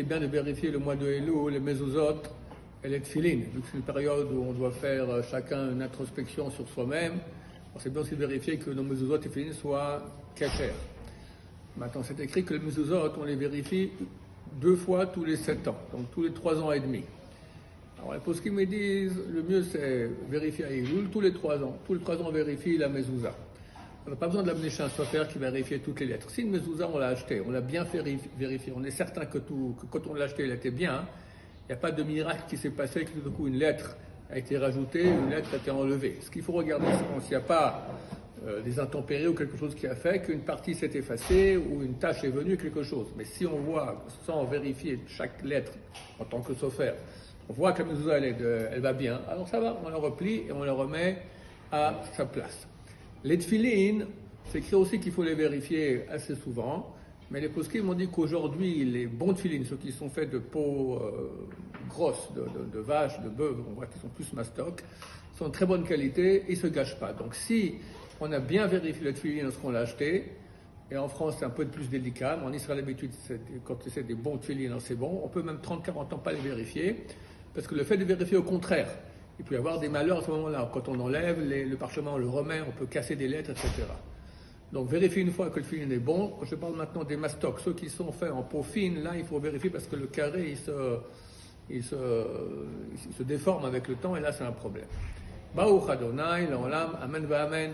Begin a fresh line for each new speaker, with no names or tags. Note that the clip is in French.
bien de vérifier le mois de Elul, les mezuzot et les tefilin. Vu que c'est une période où on doit faire chacun une introspection sur soi-même, c'est bien aussi de vérifier que nos mezuzot et tefilin soient cachers. Maintenant, c'est écrit que les mezuzot, on les vérifie 2 fois tous les 7 ans, donc tous les 3 ans et demi. Alors, les poskim me disent, le mieux c'est vérifier à Elul tous les 3 ans. Tous les 3 ans, on vérifie la mezouza. On n'a pas besoin de l'amener chez un sofer qui va vérifier toutes les lettres. Si une mezouza, on l'a acheté, on l'a bien fait vérifier, on est certain que quand on l'a acheté, elle était bien, il n'y a pas de miracle qui s'est passé, que tout d'un coup une lettre a été rajoutée, une lettre a été enlevée. Ce qu'il faut regarder, c'est s'il n'y a pas des intempéries ou quelque chose qui a fait qu'une partie s'est effacée ou une tâche est venue, quelque chose. Mais si on voit, sans vérifier chaque lettre en tant que sofer, on voit que la mezouza elle va bien, alors ça va, on la replie et on la remet à sa place. Les tefilin, c'est écrit aussi qu'il faut les vérifier assez souvent, mais les poskim m'ont dit qu'aujourd'hui, les bons tefilin, ceux qui sont faits de peau grosse, de vache, de bœuf, on voit qu'ils sont plus mastoc, sont de très bonne qualité et ils ne se gâchent pas. Donc si on a bien vérifié le tefilin lorsqu'on l'a acheté, et en France c'est un peu plus délicat, mais en Israël d'habitude, quand c'est des bons tefilin, c'est bon, on peut même 30-40 ans pas les vérifier, parce que le fait de vérifier au contraire, il peut y avoir des malheurs à ce moment-là. Quand on enlève le parchemin, on le remet, on peut casser des lettres, etc. Donc vérifier une fois que le tefilin est bon. Je parle maintenant des mastocs, ceux qui sont faits en peau fine, là il faut vérifier parce que le carré il se déforme avec le temps et là c'est un problème. Baruch Adonai, l'olam, amen va amen.